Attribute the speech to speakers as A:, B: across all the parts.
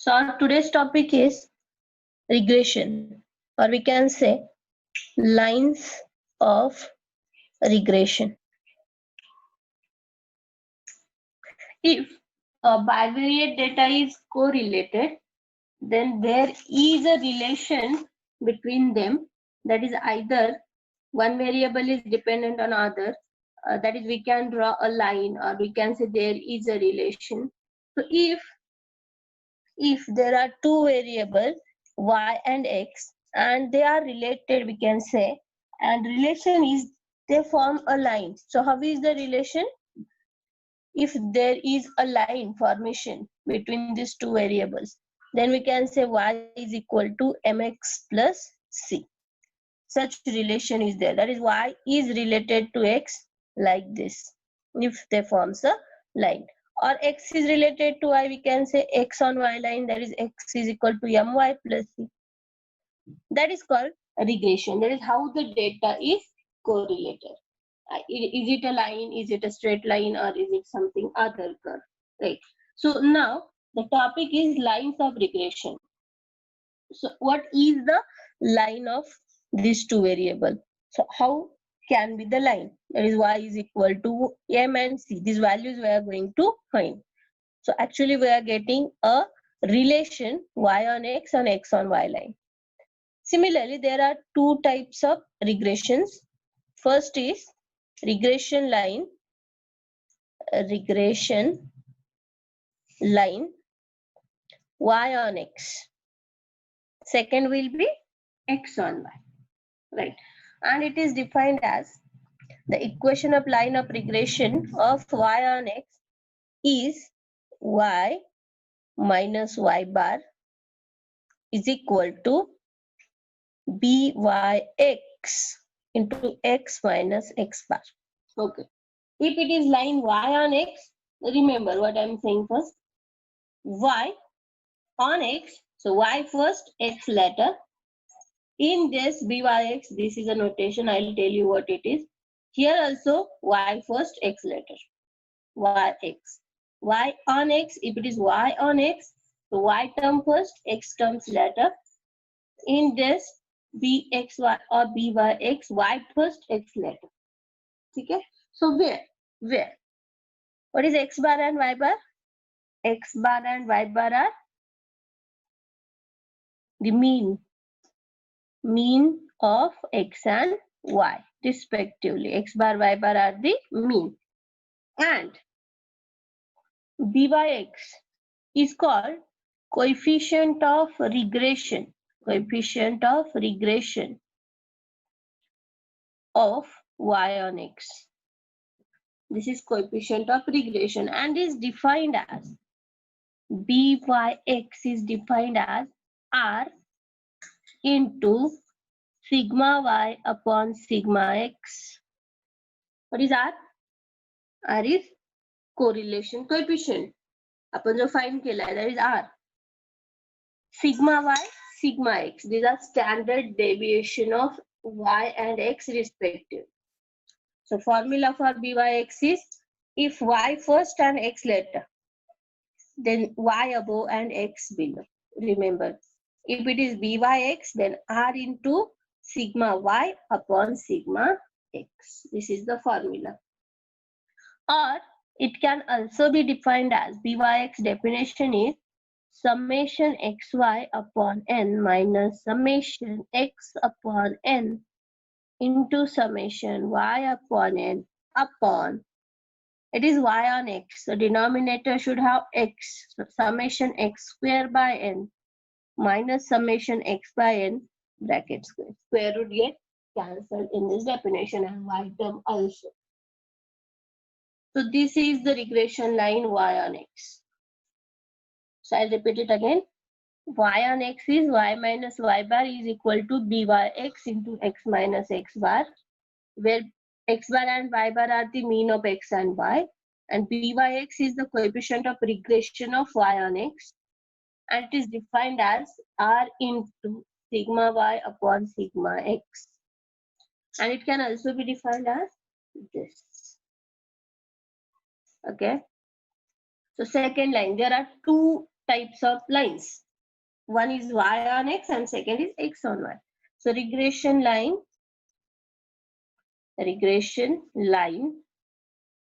A: So our today's topic is regression, or we can say lines of regression. If a bivariate data is correlated, then there is a relation between them, that is either one variable is dependent on other, that is we can draw a line, or we can say there is a relation. So if there are two variables y and x and they are related, we can say, and relation is they form a line. So how is the relation? If there is a line formation between these two variables, then we can say y is equal to mx plus c. Such relation is there, that is y is related to x like this if they forms a line, or x is related to y, we can say x on y line, that is x is equal to my plus c. That is called regression. That is how the data is correlated. Is it a line, is it a straight line, or is it something other curve, right? So now the topic is lines of regression. So what is the line of these two variables? So how can be the line? That is y is equal to m and c. These values we are going to find. So actually we are getting a relation y on x on y line. Similarly, there are two types of regressions. First is regression line y on x. Second will be x on y, right? And it is defined as the equation of line of regression of y on x is y minus y bar is equal to byx into x minus x bar. Okay. If it is line y on x, remember what I am saying first. Y on x, so y first, x later. In this byx, this is a notation, I'll tell you what it is. Here also y first, x later. Yx. Y on x, if it is y on x, so y term first, x terms later. In this bxy or byx, y first, x later. Okay? So where? What is x bar and y bar? X bar and y bar are the mean of x and y respectively. X bar, y bar are the mean. And byx is called coefficient of regression. Coefficient of regression of y on x. This is coefficient of regression and is defined as byx is defined as r into sigma y upon sigma x. What is r? R is correlation coefficient. आपण जो find केला that is r. Sigma y, sigma x. These are standard deviation of y and x respective. So formula for byx is if y first and x later, then y above and x below. Remember, if it is byx, then r into sigma y upon sigma x. This is the formula. Or it can also be defined as byx definition is summation xy upon n minus summation x upon n into summation y upon n upon, it is y on x. So denominator should have x. So summation x square by n minus summation x by n bracket square. Square root get cancelled in this definition and y term also. So this is the regression line y on x. So I'll repeat it again. Y on x is y minus y bar is equal to byx into x minus x bar, where x bar and y bar are the mean of x and y, and byx is the coefficient of regression of y on x, and it is defined as r into sigma y upon sigma x, and it can also be defined as this. Okay. So second line, there are two types of lines. One is y on x and second is x on y. So regression line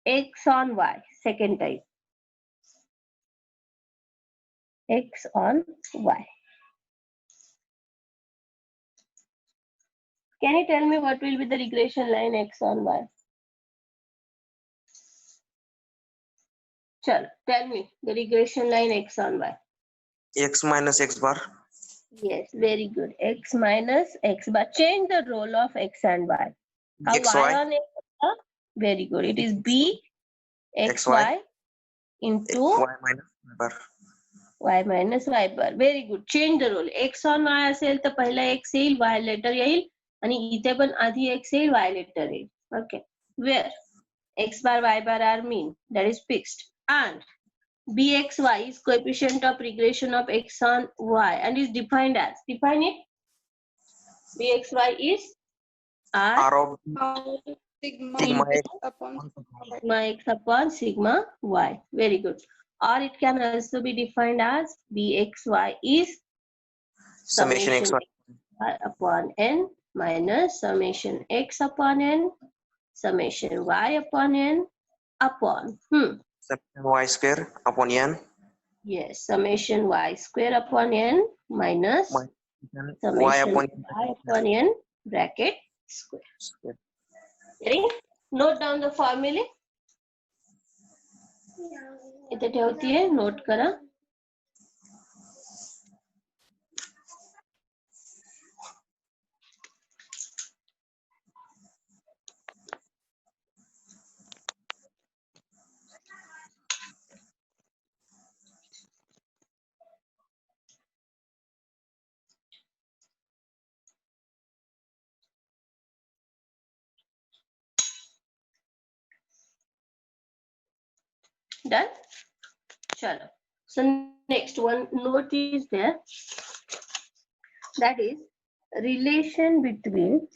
A: x on y, second type, x on y. Can you tell me what will be the regression line x on y? Chalo, tell me the regression line x on y.
B: X minus x bar.
A: Yes, very good. X minus x bar. Change the role of x and y. How
B: X,
A: y
B: Y.
A: on x? Very good. It is b x
B: XY
A: y into
B: y minus y bar.
A: y minus y bar. Very good. Change the role. X on y असेल तर पहिला x येईल, y later येईल आणि इथे पण आधी x येईल, y later येईल. Okay. Where x bar y bar are mean, that is fixed, and bxy is coefficient of regression of x on y and is defined as, define it. Bxy is
B: R of
C: sigma
B: x
C: upon
A: sigma x upon sigma y. Very good. Or it can also be defined as bxy is
B: summation x,
A: y upon n minus summation x upon n summation y upon n upon
B: summation y square upon n.
A: yes, summation y square upon n minus summation y upon n bracket square. Ready? Note down the formula. इथे ठेवतीये, note करा. Done? Chalo. So next one note is there. That is relation between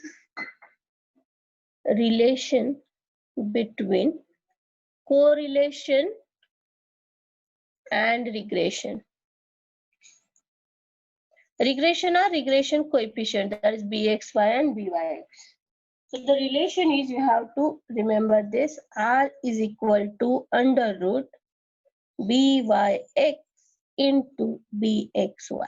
A: correlation and regression. Regression or regression coefficient, that is bxy and byx. So the relation is, you have to remember this, r is equal to under root byx into bxy.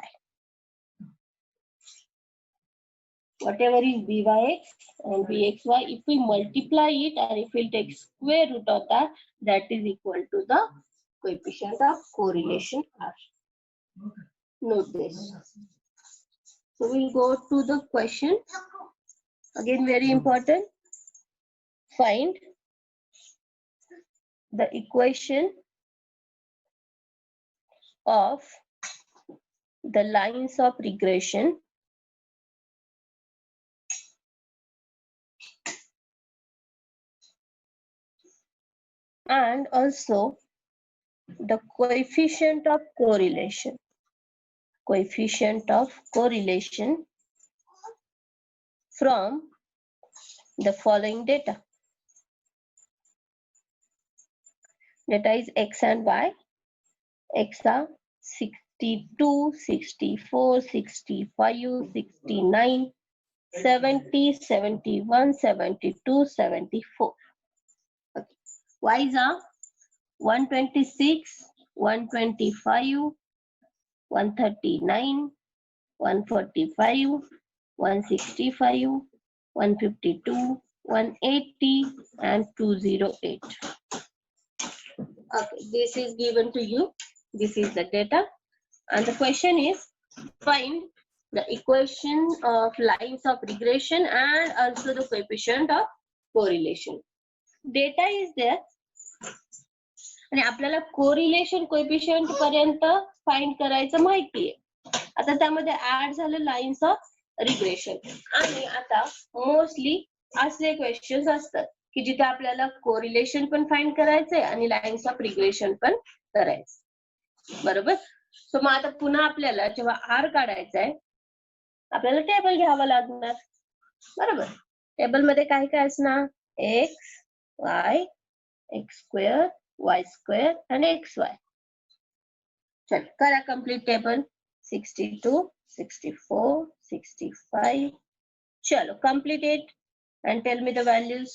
A: Whatever is byx and bxy, if we multiply it and if we take square root of that, that is equal to the coefficient of correlation r. Note this. So we'll go to the question. Again, very important. Find the equation of the lines of regression and also the coefficient of correlation. Coefficient of correlation from the following data. Data is x and y. X are 62, 64, 65, 69, 70, 71, 72, 74. Okay. Y's are 126, 125, 139, 145, 165, 152, 180, and 208. Okay, this is given to you. This is the data. And the question is, find the equation of lines of regression and also the coefficient of correlation. Data is there. आणि आपल्याला correlation coefficient पर्यंत find करायचं माहितीये. आता त्यामध्ये add झालं lines of regression आणि आता मोस्टली असे क्वेश्चन्स असतात की जिथे आपल्याला कोरिलेशन पण फाइंड करायचंय आणि लाईन्स ऑफ रिग्रेशन पण करायचं. बरोबर. सो मग आता पुन्हा आपल्याला जेव्हा आर काढायचा आहे आपल्याला टेबल घ्यावं लागणार. बरोबर. टेबल मध्ये काय काय असणार, x Y, x square, y square and xy. चलो करा कंप्लीट टेबल 62, 64, 65. चलो complete it and tell me the values.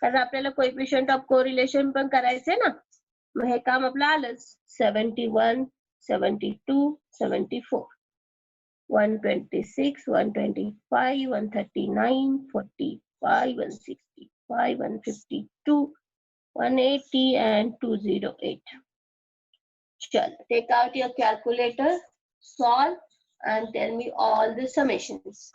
A: कारण आपल्याला कोएफिशिएंट ऑफ कोरिलेशन पण करायचंय ना, मग हे काम आपलं आलंच. 71, 72, 74, 126, 125, 139, 45, 165, 152, 180 and 208. चलो take out your calculator, solve and tell me all the summations.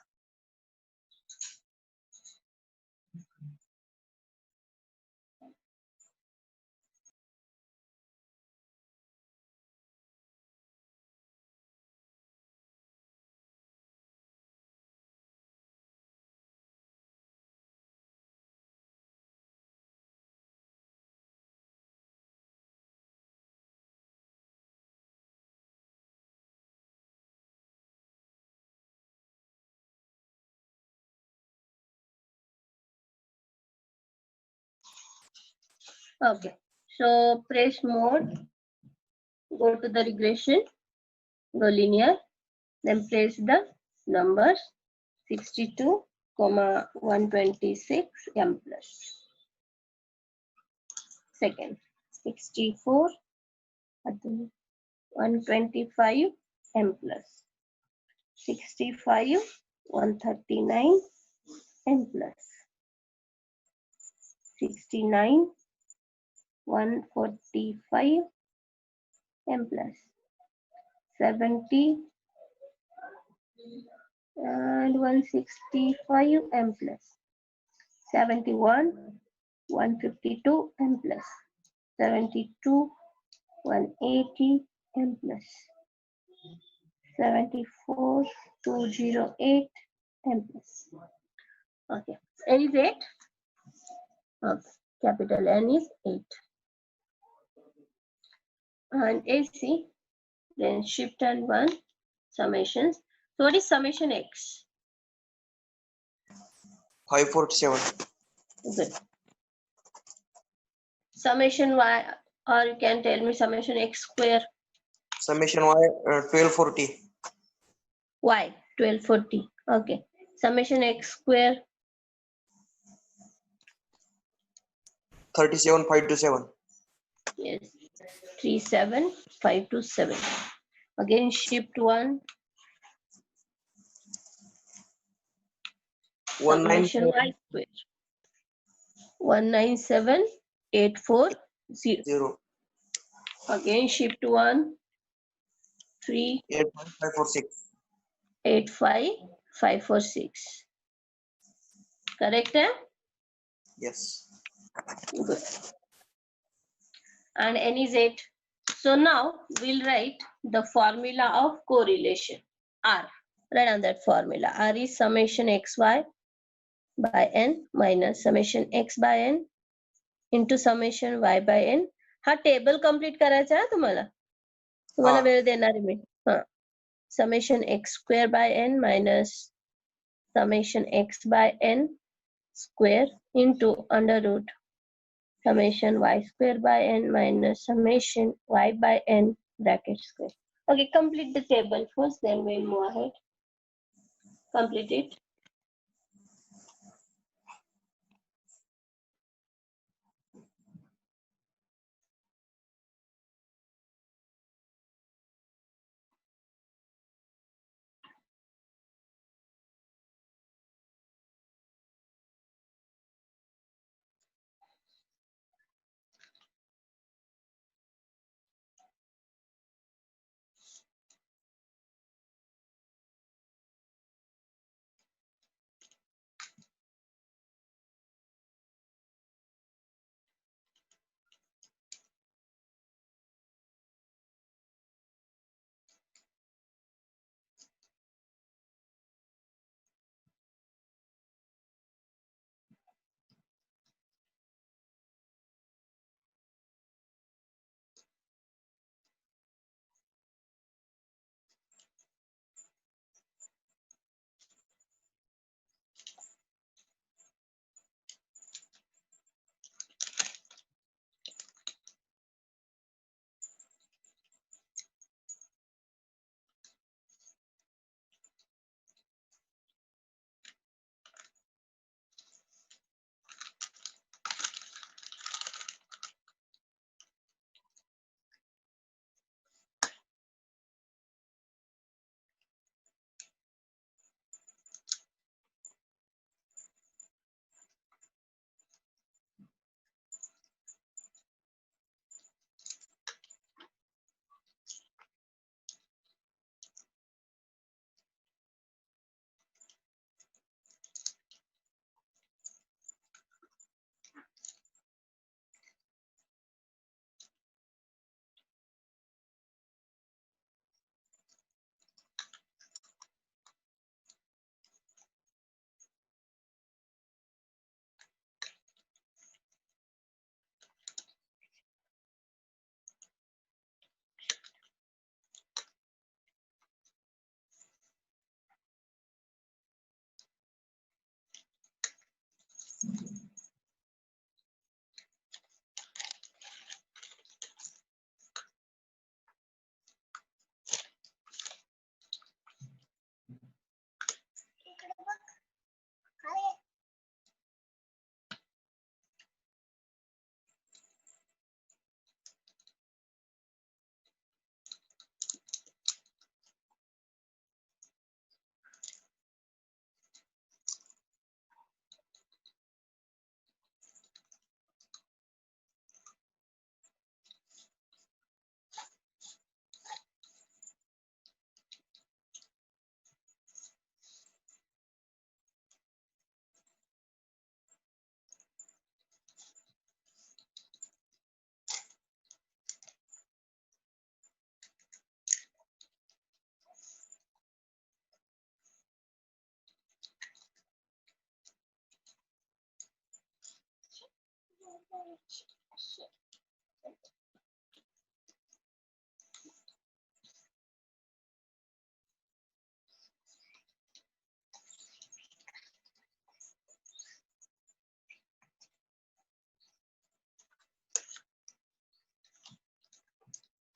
A: Okay, so press mode, go to the regression, go linear, then place the numbers 62, 126 m plus. Second, 64, 125 m plus. 65, 139 m plus. 69, 145 m plus. 70 and 165 m plus. 71, 152 m plus. 72, 180 m plus. 74, 208 m plus. Okay, N is 8. Okay, capital N is 8. And AC, then shift and 1, summations. So what is summation X?
B: 547.
A: Good. Summation Y, or you can tell me summation X square.
B: Summation Y 1240.
A: Y, 1240. Okay. Summation X square.
B: 37527.
A: Yes. 37527. Again shift 1. Summation Y square. 197840.
B: 0.
A: Again shift 1. 3.
B: 85546.
A: 85546. Correct? Eh?
B: Yes.
A: Good. And N is 8. So now we'll write the formula of correlation. R. Write on that formula. R is summation xy by n minus summation x by n into summation y by n. हा table complete करायचा आहे तुम्हाला वेळ देणार आहे मी. Summation x square by n minus summation x by n square into under root summation y square by n minus summation y by n bracket square. Okay, complete the table first, then we'll move ahead. Complete it.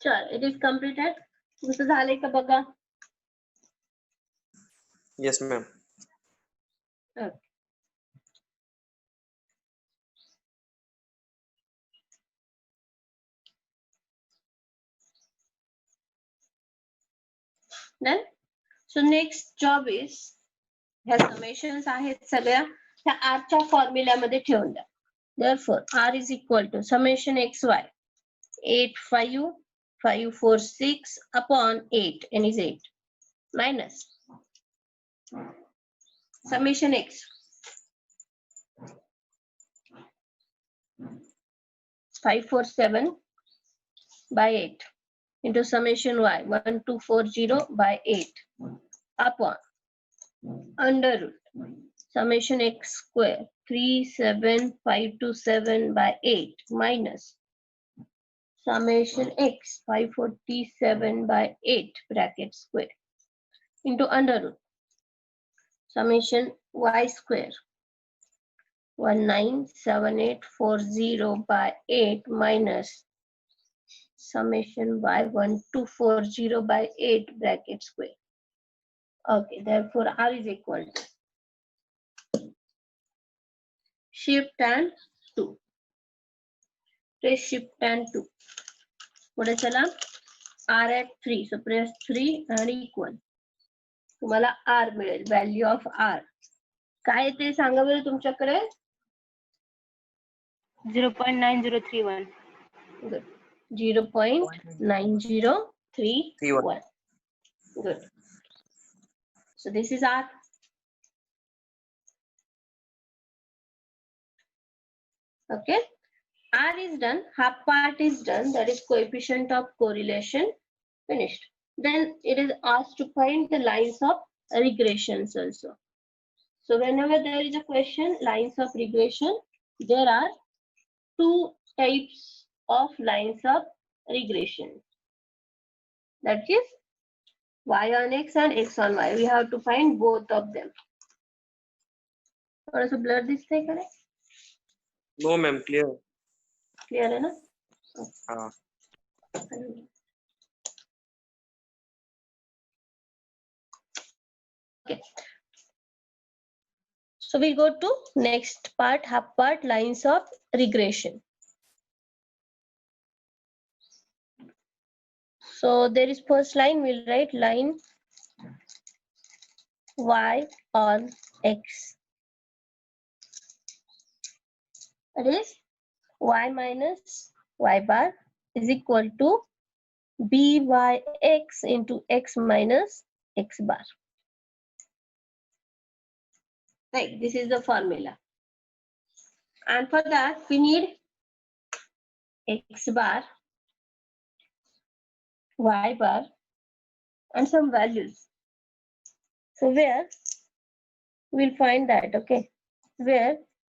A: चल, it is completed. तुमचं झालंय का बघा?
B: Yes, ma'am.
A: Okay. Then, so next job is ह्या summations आहेत सगळ्या ह्या R च्या फॉर्म्युल्यामध्ये ठेवून द्या. Therefore, R is equal to summation xy 8 5 5 4 6 upon 8 n is 8 minus summation x 5 4 7 by 8 into summation y 1 2 4 0 by 8 upon under root summation x square 3 7 5 2 7 by 8 minus summation x 547 by 8 bracket square into under root summation y square 197840 by 8 minus summation y 1240 by 8 bracket square. Okay, therefore R is equal to shift and 2. Press shift and 2. पुढे चला R at 3. So press 3 and equal. तुम्हाला R मिळेल. Value of R. काय ते सांगा बरं तुमच्याकडे?
C: 0.9031.
A: Good. 0.9031. Good. So this is R. Okay. R is done. Half part is done. That is coefficient of correlation. Finished. Then it is asked to find the lines of regressions also. So whenever there is a question, lines of regression, there are two types of lines of regression. That is y on x and x on y. We have to find both of them. थोड़ा सा blur दिसतंय का रे?
B: No, ma'am. Clear.
A: Clear है ना? Okay. So we go to next part, half part, lines of regression. So there is first line, we'll write line y on x. That is y minus y bar is equal to byx into x minus x bar. Right, this is the formula. And for that, we need x bar, y bar, and some values. So where we'll find that, okay? Where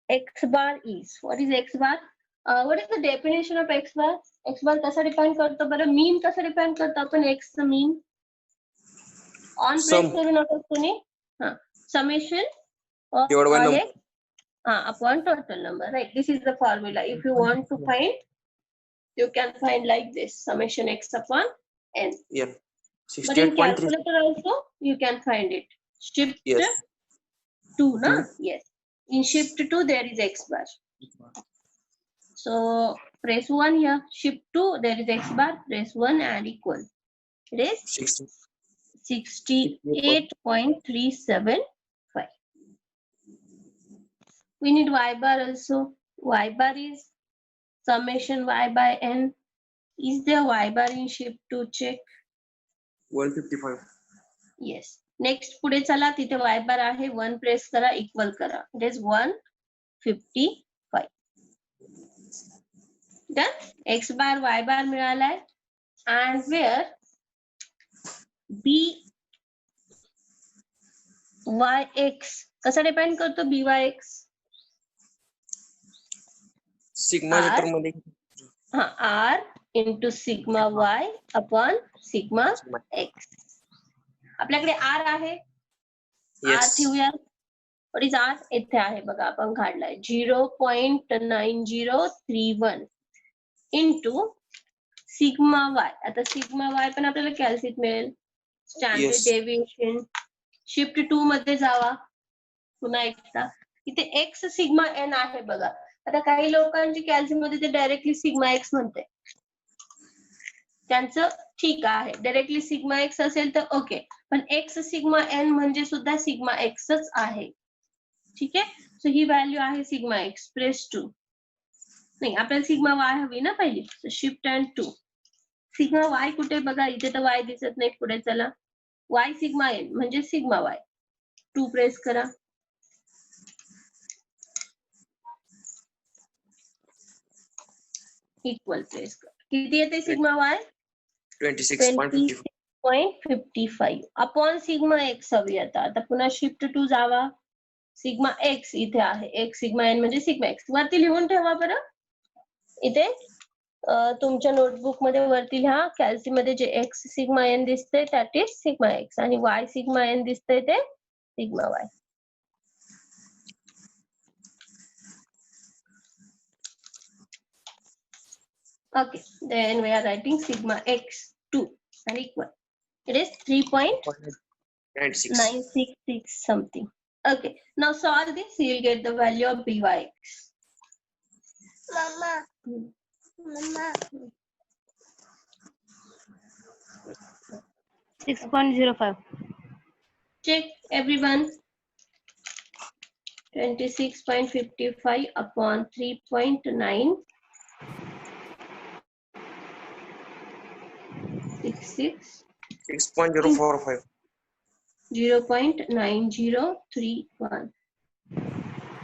A: x bar is. What is x bar? What is the definition of x bar? X bar कसा define करतो बरं? Mean कसा define करतो आपण x चं mean? On press करू नका कोणी. Summation of all x upon total number. Right. This is the formula. If you want to find, you can find like this: summation x upon n.
B: Yeah.
A: But in
B: 68.3.
A: calculator also you can find it. Shift
B: Yes.
A: 2, na? Yes. In shift 2 there is x bar. So press 1 here. Shift 2 there is x bar. Press 1 and equal. It is 68.375. We need y bar also. Y bar is summation y by n. Is there y bar in shift 2? Check.
B: 155.
A: Yes. Next पुढे चला तिथे y bar आहे 1 press करा equal करा. It is 155. Then x bar y bar मिळालाय and where byx कसा depend करतो byx?
B: सिग्माच्या
A: R.
B: तर मध्ये
A: हा R into sigma Y upon sigma X. आपल्याकडे R आहे, R
B: येस
A: ठेवूया. What is R? इथे आहे बघा, आपण काढलाय 0.9031 इंटू सिग्मा Y. आता सिग्मा Y पण आपल्याला कॅल्सीत मिळेल. Standard
B: Yes.
A: डेव्हिएशन शिफ्ट 2 मध्ये जावा पुन्हा एकदा. इथे एक्स सिग्मा एन आहे बघा. आता काही लोकांची कॅल्सी मध्ये ते डायरेक्टली सिग्मा एक्स म्हणते, त्यांचं ठीक आहे. डायरेक्टली सिग्मा एक्स असेल तर ओके, पण एक्स सिग्मा एन म्हणजे सुद्धा सिग्मा एक्सच आहे. ठीक आहे. सो ही व्हॅल्यू आहे सिग्मा एक्स प्रेस 2. नाही, आपल्याला सिग्मा वाय हवी ना पहिली. सो शिफ्ट अँड 2. सिग्मा वाय कुठे बघा, इथे तर वाय दिसत नाही. पुढे चला, वाय सिग्मा एन म्हणजे सिग्मा वाय. 2 प्रेस करा. इक्वल प्रेस करा. किती येते सिग्मा वाय?
B: 26.55.
A: 20.55 अपॉन सिग्मा एक्स हवी. आता पुन्हा शिफ्ट 2 जावा. सिग्मा एक्स इथे आहे, एक्स सिग्मा एन म्हणजे सिग्मा एक्स. वरती लिहून ठेवा बरं. इथे तुमच्या नोटबुक मध्ये वरती लिहा, कॅल्सी मध्ये जे एक्स सिग्मा एन दिसते दॅट इज सिग्मा एक्स, आणि वाय सिग्मा एन दिसते ते sigma Y. Okay, then we are writing sigma x2 and equal. It is 3.966
B: 96.
A: something. Okay, now solve this. You will get the value of byx.
D: Mama. Mama.
C: 6.05.
A: Check everyone. 26.55 upon 3.966.
B: 6.045.
A: 0.9031.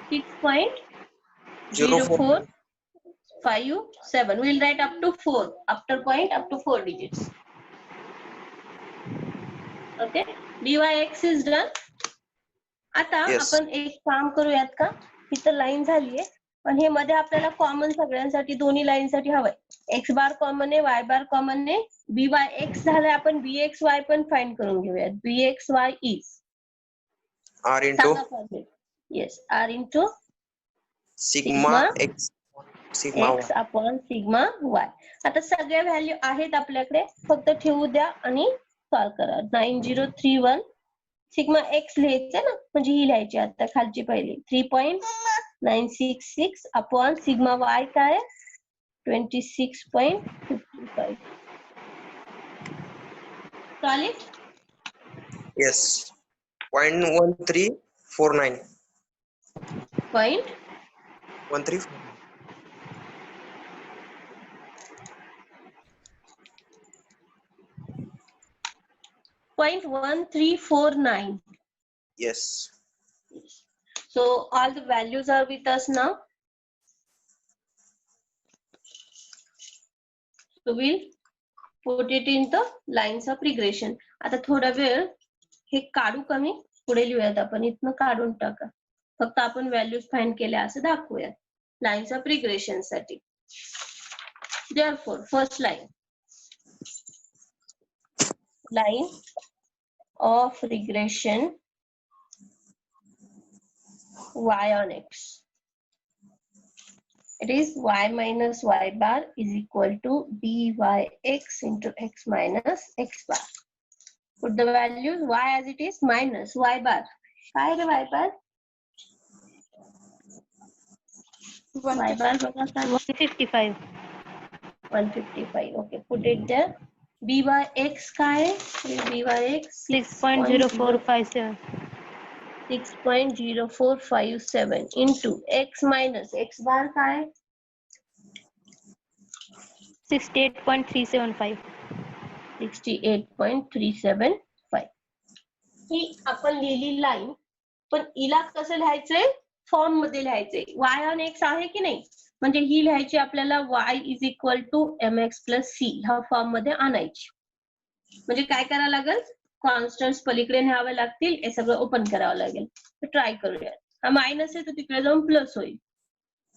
A: 6.0457. We'll write up to 4. After point up to 4 digits. Okay. byx is done. आता
B: Yes.
A: आपण एक काम करूयात का, इथं line झालीये, पण हे मध्ये आपल्याला कॉमन सगळ्यांसाठी दोन्ही लाईन साठी हवंय. एक्स बार कॉमन आहे, वाय बार कॉमन आहे, बी वाय एक्स झालंय. आपण बी एक्स वाय पण फाइंड करून घेऊयात. B x y is
B: R into
A: yes R into
B: sigma x sigma
A: x
B: y.
A: Upon sigma y. आता सगळ्या व्हॅल्यू आहेत आपल्याकडे, फक्त ठेवू द्या आणि सॉल्व करा. 9031 सिग्मा एक्स लिहायचं ना, म्हणजे ही लिहायची आता खालची पहिली 3.966 अपॉन सिग्मा वाय काय 26.55. चालेल.
B: Yes. 0.1349.
A: Point
B: 13.
A: 0.1349.
B: Yes.
A: So all the values are with us now. So we'll put it in the lines of regression. आता थोडा वेळ हे काढू कमी, पुढे लिहूयात आपण. इथनं काढून टाका, फक्त आपण व्हॅल्यूज फाइंड केल्या असं दाखवूयात लाईन्स ऑफ रिग्रेशन साठी. Therefore, first line of regression y on x. It is y minus y bar is equal to byx into x minus x bar. Put the values y as it is minus y bar. काय रे y bar? Y bar बघा काय
C: 155.
A: 155. Okay, put it there. byx काय? byx
C: 6.0457.
A: 6.0457 into x minus x bar काय?
C: 68.375.
A: 68.375. ही आपण लिहिली line, पण हिला कसं लिहायचंय? फॉर्म मध्ये लिहायचंय. y ऑन x आहे की नाही, म्हणजे ही लिहायची आपल्याला y is equal to mx plus c ह्या फॉर्म मध्ये आणायची. म्हणजे काय करावं लागेल? कॉन्स्टंट्स पलीकडे न्यावे लागतील, हे सगळं ओपन करावं लागेल. ट्राय करूया. हा मायनस आहे तर तिकडे जाऊन प्लस होईल.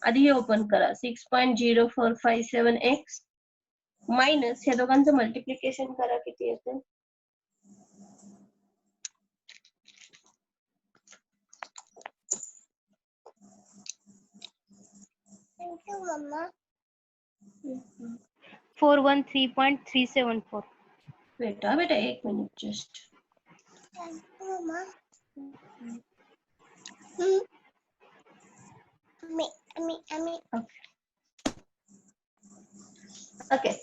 A: आधी हे ओपन करा 6.0457x मायनस ह्या दोघांचं मल्टिप्लिकेशन करा किती येते
D: Thank you, Mama.
C: 413.374.
A: बेटा एक minute just
D: Thank you, Mama. Ami.
A: Okay.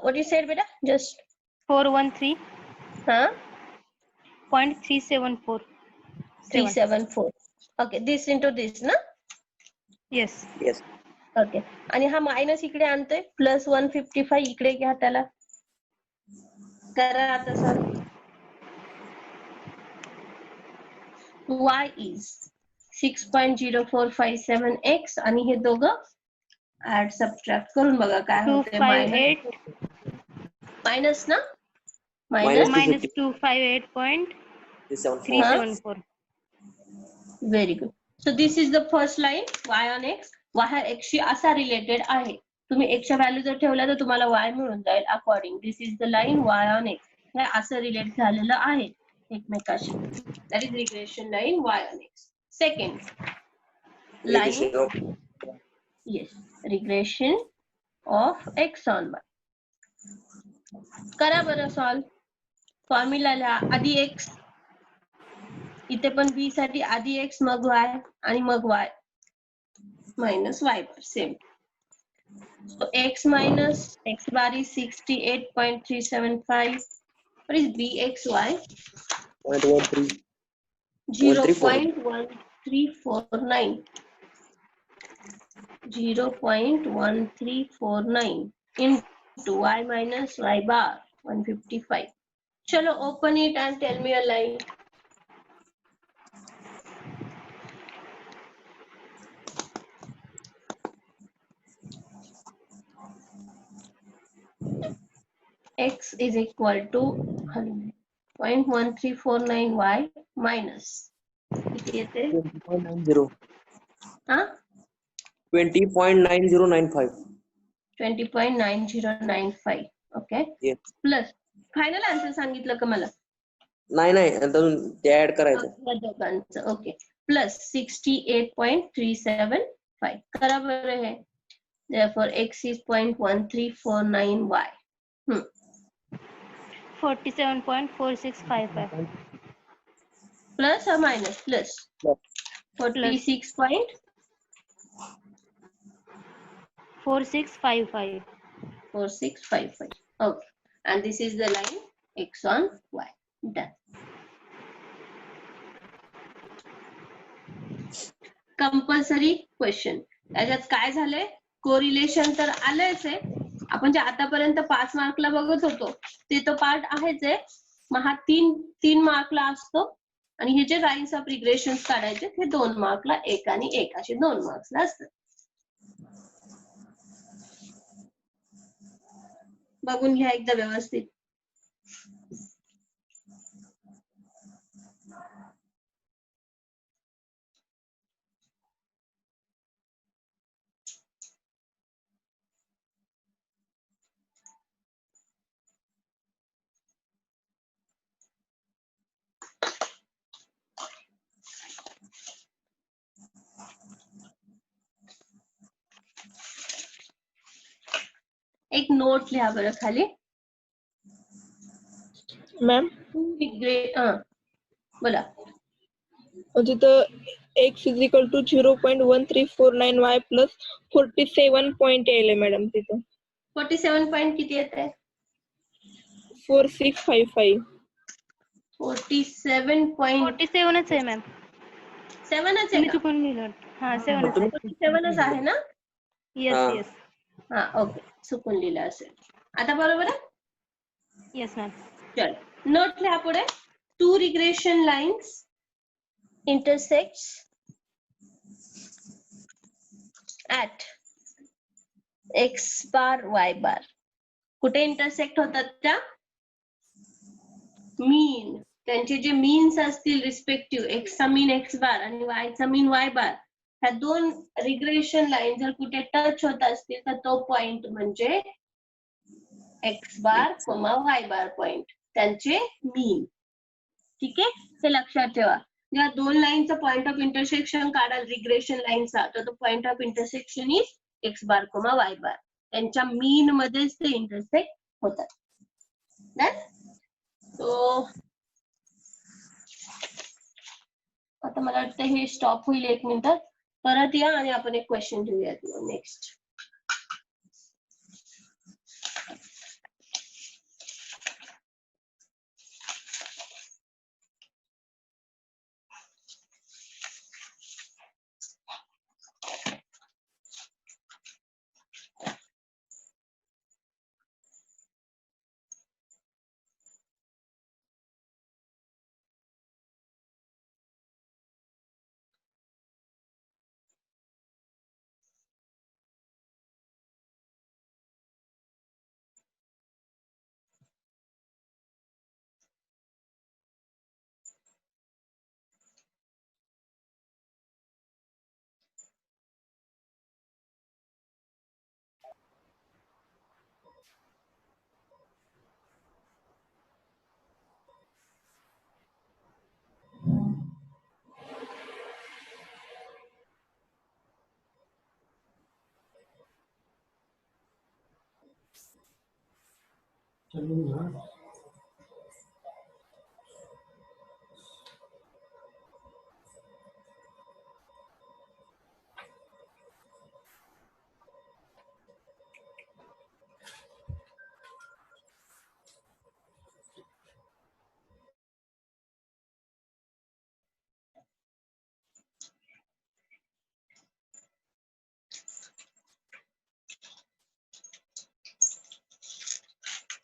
A: What you said, beta? Just
C: 413.374.
A: huh? 374. Okay. This into this, na?
C: Yes.
B: Yes.
A: Okay. आणि हा मायनस इकडे आणतोय प्लस 155 इकडे घ्या त्याला करा आता सर y is 6.0457x आणि हे दोघं ऍड सबट्रॅक्ट करून बघा काय होते
C: 258
A: मायनस ना
B: Minus
C: minus 258.374.
A: Very good so this is the first line y on x y हा x शी असा रिलेटेड आहे तुम्ही x च्या व्हॅल्यू जर ठेवल्या तर तुम्हाला y मिळून जाईल according this is the line y on x हे असं रिलेट झालेलं आहे एकमेकाशी that is regression line y on x second line
B: Regression of
A: yes regression of x on y करा बरं सॉल्व फॉर्म्युला लिहा आधी x इथे पण b साठी आधी x मग y आणि मग y minus y bar same so x minus x bar is 68.375 what is bxy
B: 0.13.
A: 0.1349 0.1349 into y minus y bar 155 chalo open it and tell me a line x is equal to 0.1349y minus किती येते
B: 20.90.
A: हा
B: 20.9095.
A: 20.9095 okay
B: Yes.
A: Plus final answer सांगितलं का मला
B: नाही अजून ते add करायचं.
A: या दोघांचं ओके प्लस 68.375 करा बरं हे therefore x is 0.1349y
C: 47.4655.
A: plus or minus plus 46.4655
C: 4655.
A: okay and this is the line x on y done compulsory question त्याच्यात काय झालंय कोरिलेशन तर आलंच आहे आपण जे आतापर्यंत 5 मार्कला बघत होतो ते तो पार्ट आहेच आहे मग हा 3 मार्कला असतो आणि हे जे लाईन्स ऑफ रिग्रेशन काढायचे हे 2 मार्कला 1 आणि 1 असे 2 मार्क्सला असतात बघून घ्या एकदा व्यवस्थित एक नोट लिहा बरं खाली
E: मॅम
A: बोला
E: तिथं x is equal to 0.1349y plus 47 point येईल मॅडम तिथं
A: 47 पॉइंट किती येते
E: 4655
A: 47 पॉइंट
C: 47च आहे मॅम
A: 7च आहे
C: तुम्ही
A: का
C: चुकून लिहिलं हा 7च आहे
A: 47च आहे ना
C: येस
B: हा.
C: येस
A: हा ओके चुकून लिहिलं असेल आता बरोबर आहे
C: येस मॅम
A: चल नोट लिहा पुढे 2 regression lines intersects at x bar y bar कुठे इंटरसेक्ट होतात त्या मीन त्यांचे जे मीन्स असतील रिस्पेक्टिव्ह x चा मीन x बार आणि y चा मीन y बार ह्या दोन रिग्रेशन लाईन जर कुठे टच होत असतील तर तो पॉइंट म्हणजे x bar comma y bar point, त्यांचे मीन. ठीक आहे, ते लक्षात ठेवा. जेव्हा दोन लाईनचा पॉइंट ऑफ इंटरसेक्शन काढाल रिग्रेशन लाईनचा, तर तो point of intersection is x bar comma y bar. त्यांच्या मीन मध्येच ते इंटरसेक्ट होतात. तो आता मला वाटतं हे स्टॉप होईल 1 मिनिट. परत या आणि आपण एक क्वेश्चन घेऊयात next.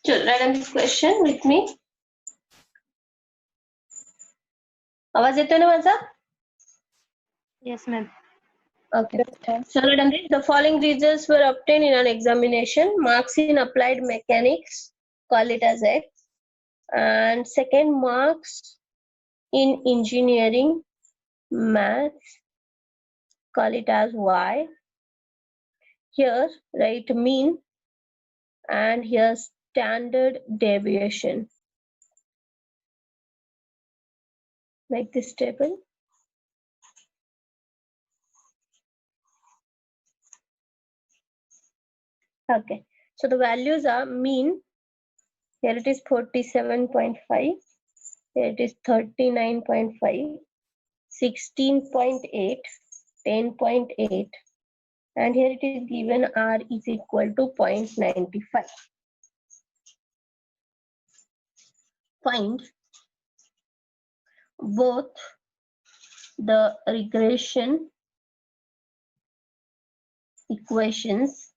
A: Sure, write down this question with me. आवाज येतोय ना माझा?
C: Yes, ma'am.
A: Okay. So write down this. The following results were obtained in an examination. Marks in applied mechanics, call it as X, and second marks in engineering maths, call it as Y. Here write mean and here standard deviation. Make this table. Okay, so the values are mean. Here it is 47.5. Here it is 39.5, 16.8, 10.8, and here it is given R is equal to 0.95. Find both the regression equations.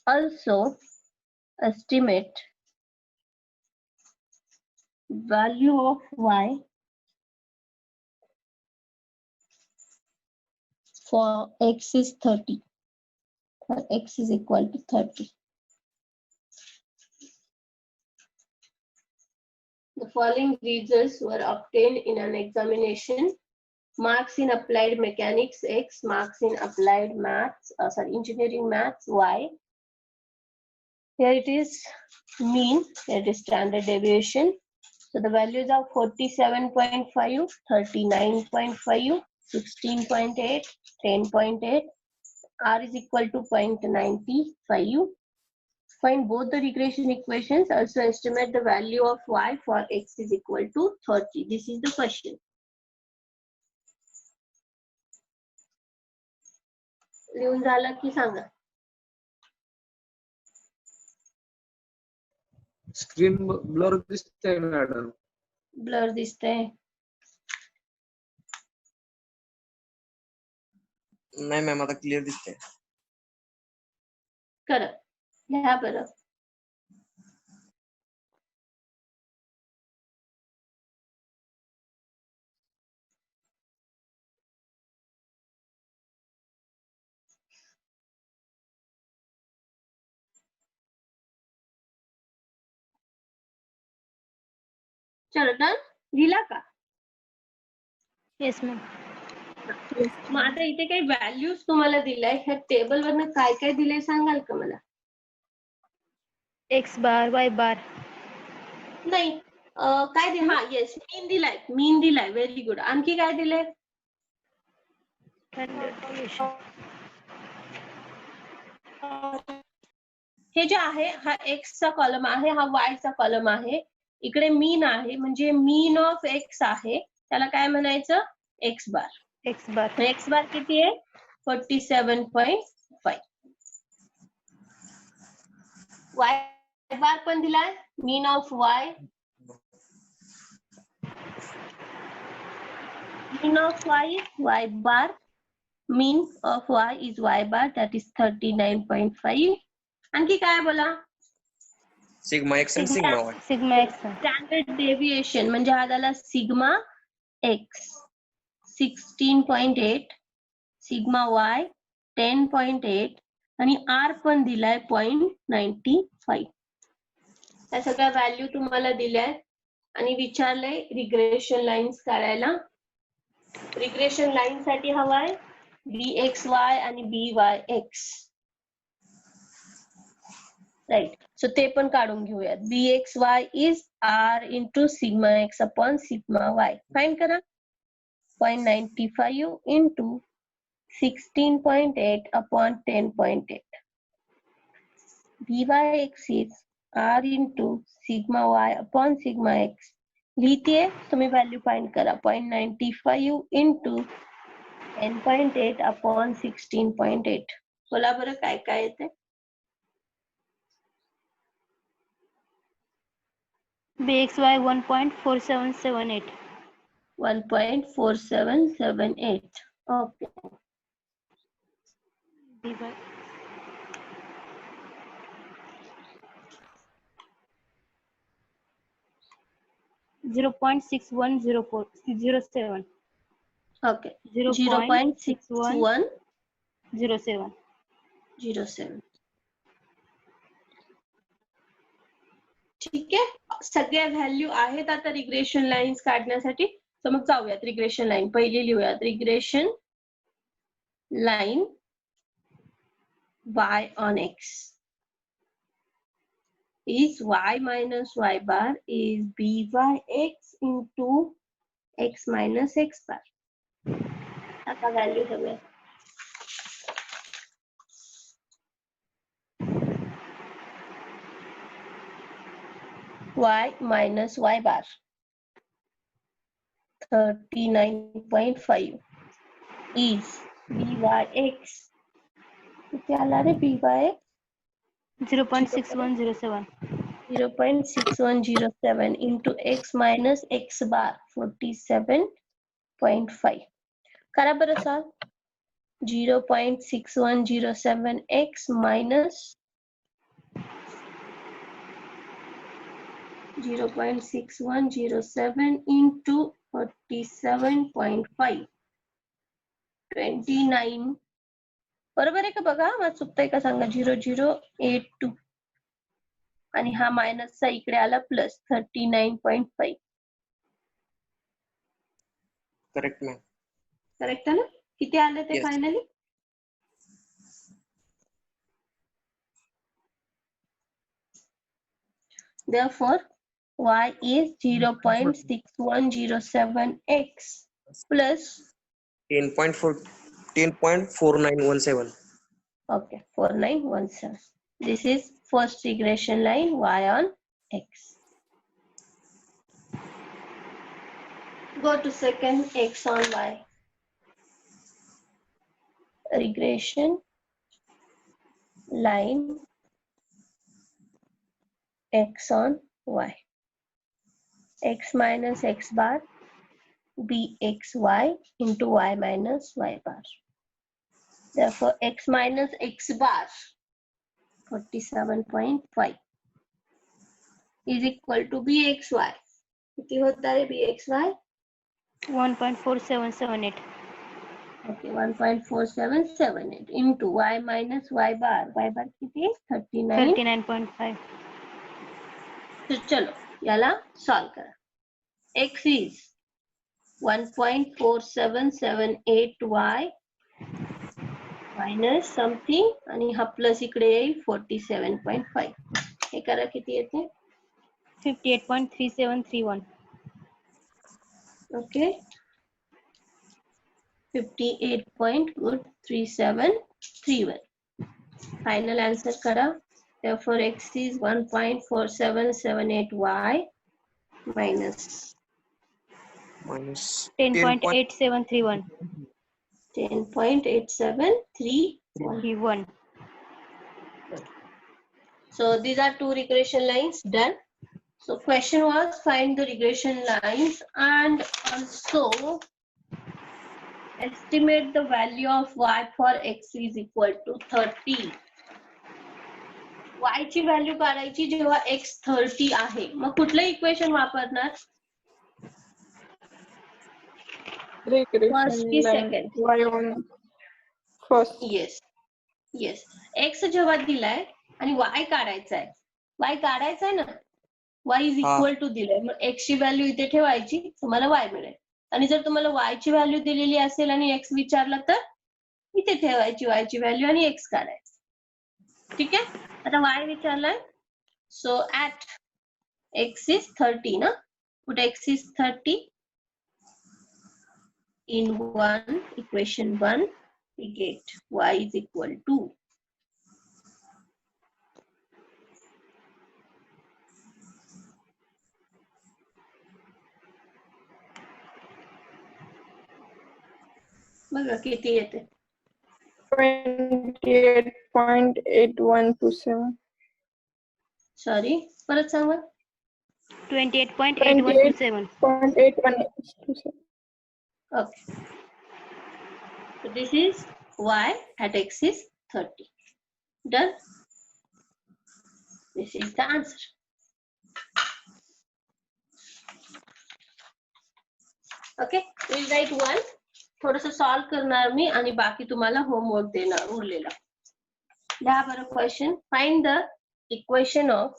A: Also estimate value of Y for X is 30, for X is equal to 30. The following results were obtained in an examination. Marks in applied mechanics X, marks in applied maths, engineering maths Y. Here it is mean, here it is standard deviation. So the values are 47.5, 39.5, 16.8, 10.8. R is equal to 0.95. Find both the regression equations. Also estimate the value of Y for X is equal to 30. This is the question. लिहून झालं की सांगा.
B: Screen blur दिसतंय madam.
A: Blur दिसतंय.
B: नाही ma'am, आता clear दिसतंय.
A: करा, लिहा बरं. चलो डन, लिहिला का?
C: Yes, ma'am.
A: मग आता इथे काही व्हॅल्यूज तुम्हाला दिलाय, ह्या टेबल वरनं काय काय दिलंय सांगाल का मला?
C: X bar, Y bar.
A: नाही काय दिलं? हा येस, मीन दिलाय व्हेरी गुड. आणखी काय दिलंय?
C: Standard deviation.
A: हे जे आहे हा एक्स चा कॉलम आहे, हा वाय चा कॉलम आहे. इकडे मीन आहे, म्हणजे मीन ऑफ एक्स आहे, त्याला काय म्हणायचं? एक्स बार.
C: X bar.
A: एक्स बार किती आहे? 47.5. वाय बार पण दिलाय, mean of Y. Mean of y is y bar. Mean of y is y bar, that is 39.5. आणखी काय बोला?
B: सिग्मा एक्स आणि सिग्मा वाय.
C: Sigma X.
A: स्टँडर्ड डेविएशन म्हणजे हा झाला सिग्मा एक्स 16.8, सिग्मा वाय 10.8 आणि आर पण दिलाय 0.95. त्या सगळ्या व्हॅल्यू तुम्हाला दिल्यात आणि विचारलंय रिग्रेशन लाईन्स काढायला. रिग्रेशन लाईन साठी हवाय BXY आणि BYX. राईट, सो ते पण काढून घेऊयात. BXY is R into sigma x upon sigma y. Find करा. 0.95 into 16.8 upon 10.8. BYX is R into sigma y upon sigma x. लिहितीये, तुम्ही व्हॅल्यू फाइंड करा. 0.95 इंटू 10.8 अपॉन 16.8. बोला बरं काय काय येते?
C: BXY 1.4778.
A: 1.4778. ओके.
C: BY 0.610407.
A: ओके. 0.6107.
C: 0.6107.
A: ठीक आहे. सगळ्या व्हॅल्यू आहेत आता रिग्रेशन लाईन्स काढण्यासाठी. तर मग जाऊयात रिग्रेशन लाईन. पहिली लिहूयात regression line y on x is y minus y bar is byx into x minus x bar. आता व्हॅल्यू ठेवूया. y minus y bar 39.5 is byx. किती आला रे byx?
C: 0.6107.
A: 0.6107 into x minus x bar 47.5. करा बरं solve. 0.6107 x minus 0.6107 into 47.5. 29. बरोबर आहे का बघा? मला चुकतंय का सांगा. 0082 आणि हा मायनसचा इकडे आला प्लस 39.5.
B: Correct ma'am.
A: करेक्ट आहे ना? किती आले ते
B: Yes.
A: Finally? Therefore, y is 0.6107x plus
B: 10.4917.
A: okay 4917. This is first regression line y on x. Go to second x on y. Regression line x on y. X minus x bar bxy into y minus y bar. Therefore, x minus x bar 47.5 is equal to bxy. किती होता है bxy?
C: 1.4778.
A: Okay, 1.4778 into y minus y bar. Y bar किती है? 39.
C: 39.5.
A: तो चलो याला solve करा. x is 1.4778y minus something आणि हा प्लस इकडे येईल 47.5. हे करा किती येते
C: 58.3731.
A: ओके 58.3731. फायनल आन्सर करा. Therefore x is 1.4778y minus
B: minus
C: 10.8731.
A: 10.8731.
C: 31.
A: So these are two regression lines done. So question was find the regression lines and also estimate the value of y for x is equal to 30. y ची value काढायची जेव्हा x 30 आहे. मग कुठलं equation वापरणार first की second
E: y1 first.
A: Yes yes x जेव्हा दिलाय आणि y काढायचा आहे y काढायचा आहे ना y इज
B: हा.
A: इक्वल टू दिलाय मग x ची व्हॅल्यू इथे ठेवायची तुम्हाला y मिळेल आणि जर तुम्हाला y ची व्हॅल्यू दिलेली असेल आणि x विचारला तर इथे ठेवायची y ची व्हॅल्यू आणि x काढायचं ठीक आहे आता y विचारलाय सो ऍट x इज 30 ना put x is 30 in equation 1 we get y is equal to बघा किती येते
E: 28.8127.
A: सॉरी परत सांगा
C: 28.8127.
E: 28.8127.
A: okay so this is y at x is 30 done this is the answer okay we'll write one थोडस solve करणार मी आणि बाकी तुम्हाला होमवर्क देणार उरलेला लिहा बरं question find the equation of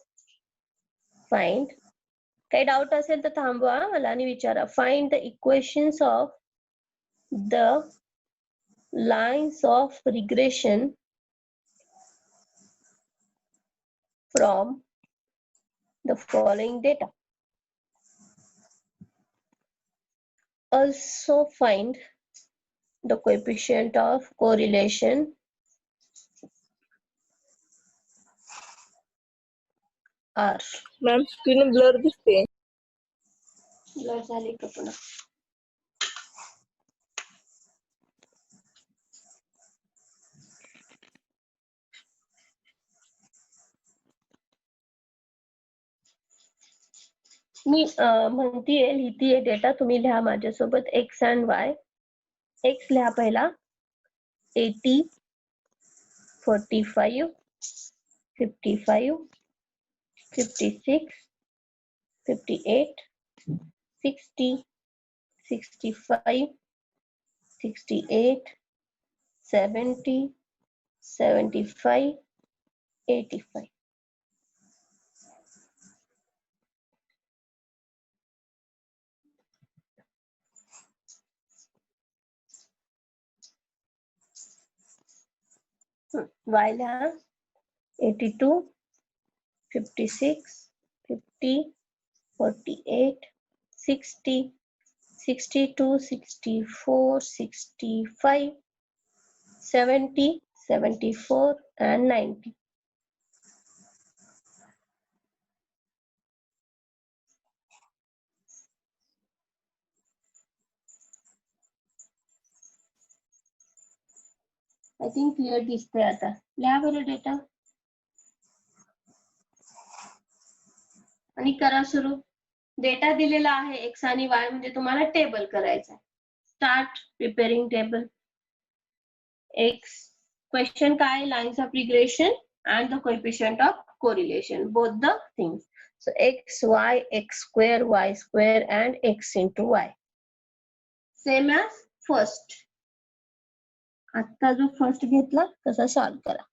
A: find काही डाऊट असेल तर थांबवा मला आणि विचारा find the equations of the lines of regression from the following data also find the coefficient of correlation R.
E: Ma'am screen blur दिसते.
A: ब्लर झाली का पुन्हा मी म्हणतीये लिहितीये डेटा तुम्ही लिहा माझ्यासोबत x and y x लिहा पहिला 80 45 55 56 58 60 65 68 70 75 85 y लिहा 82 56 50 48 60 62 64 65 70 74 and 90 I think clear दिसतंय आता लिहा बरं डेटा आणि करा सुरू डेटा दिलेला आहे x आणि y म्हणजे तुम्हाला टेबल करायचा start preparing table x question काय lines of regression and the coefficient of correlation both the things so x y x square y square and x into y same as first आता जो first घेतला तसा solve करा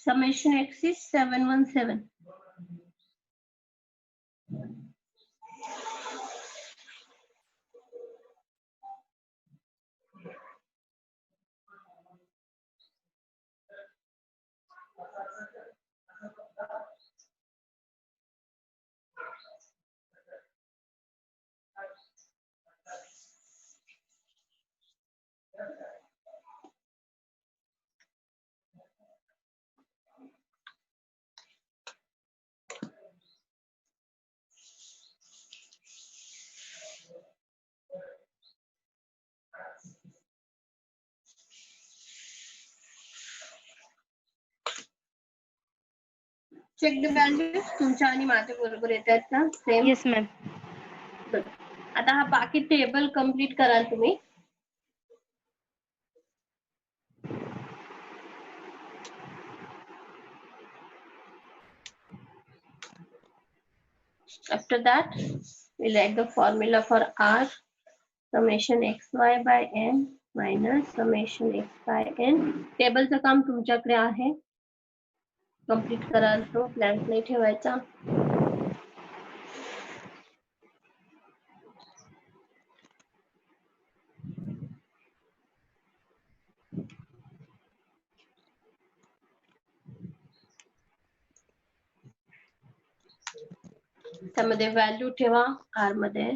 A: summation x is 717. Check the values. तुमच्या आणि माझ्या बरोबर येतात ना सेम.
C: Yes, ma'am.
A: आता हा बाकी टेबल कम्प्लीट कराल तुम्ही. After that, we write the formula for R, summation xy by n minus summation x by n. टेबलचं काम तुमच्याकडे आहे. कम्प्लीट कराल तो ब्लँक नाही ठेवायचा. त्यामध्ये व्हॅल्यू ठेवा R मध्ये.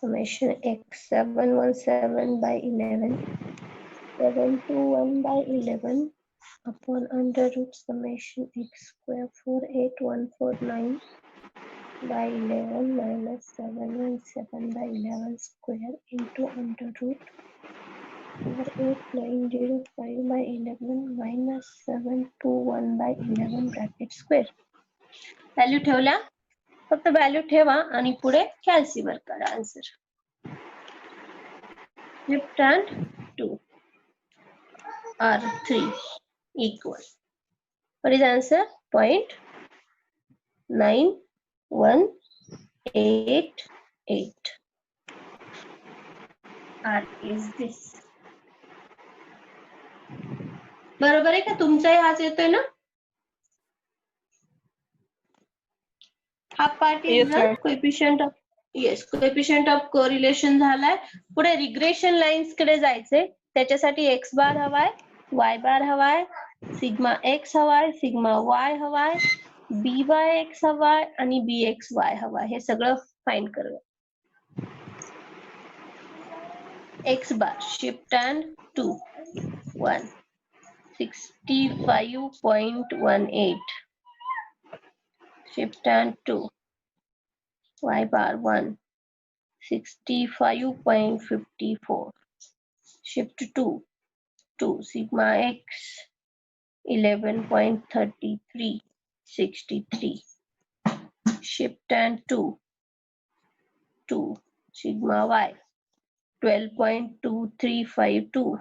A: Summation x 717 by 11, 721 by 11 upon under root summation x square 48149 by 11 minus 717 by 11 square into under root 48905 by 11 minus 721 by 11 bracket square. Value ठेवल्या. फक्त व्हॅल्यू ठेवा आणि पुढे कॅल्सीवर करा answer. Shift and 2 R3 equal. What is answer? 0.9188. R is this. बरोबर आहे का? तुमचाही हाच येतोय ना? हा part
E: Yes,
A: is
E: ma'am.
A: Coefficient of coefficient of correlation झालाय. पुढे रिग्रेशन लाईन्स कडे जायचे. त्याच्यासाठी एक्स बार हवाय, वाय बार हवाय, सिग्मा एक्स हवाय, सिग्मा वाय हवाय, बी वाय एक्स हवाय आणि बी एक्स वाय हवाय. हे सगळं फाइंड करूया. X bar shift and 2 1 65.18 shift and 2 y bar 1 65.54 shift 2 sigma x 11.33 63 shift and 2 sigma y 12.2352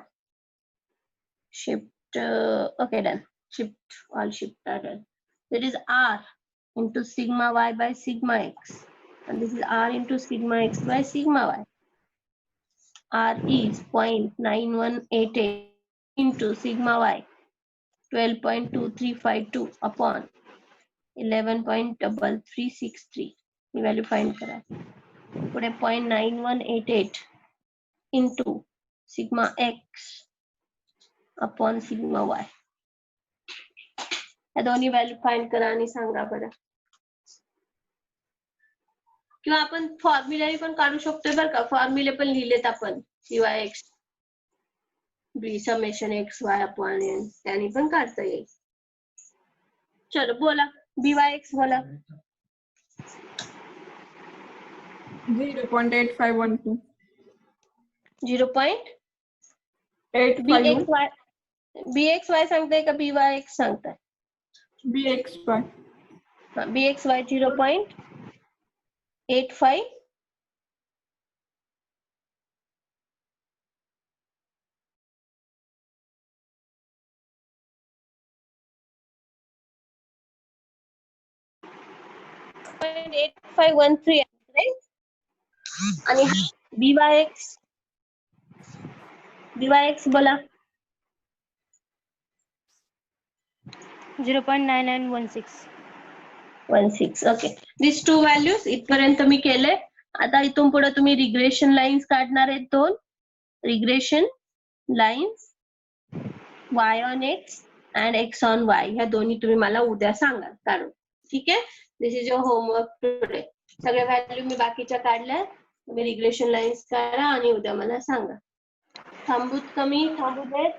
A: shift okay done. Shift all shift are done. There is R into sigma y by sigma x, and this is R into sigma x by sigma y. R is 0.9188 into sigma y 12.2352 upon 11.3363. He value find करा. पुढे 0.9188 into sigma x upon sigma y. या दोन्ही value find करा आणि सांगा बरं. किंवा आपण formula पण काढू शकतो बरं का. फॉर्म्युले पण लिहिलेत आपण. dy x b summation x y upon n त्यांनी पण काढता येईल. चलो बोला. by x बोला.
E: 0.8512. 85
A: bxy सांगताय का by x सांगताय?
E: bxy.
A: bxy 0.85 0.8513 right. आणि BYX बोला
C: 0.9916.
A: ओके. दिस टू व्हॅल्यूज इथपर्यंत मी केले. आता इथून पुढे तुम्ही रिग्रेशन लाईन्स काढणार आहेत 2 regression lines y on x and x on y. ह्या दोन्ही तुम्ही मला उद्या सांगा काढून. ठीक आहे. This is your homework today. सगळ्या व्हॅल्यू मी बाकीच्या काढल्या. तुम्ही रिग्रेशन लाईन्स काढा आणि उद्या मला सांगा. थांबू देत.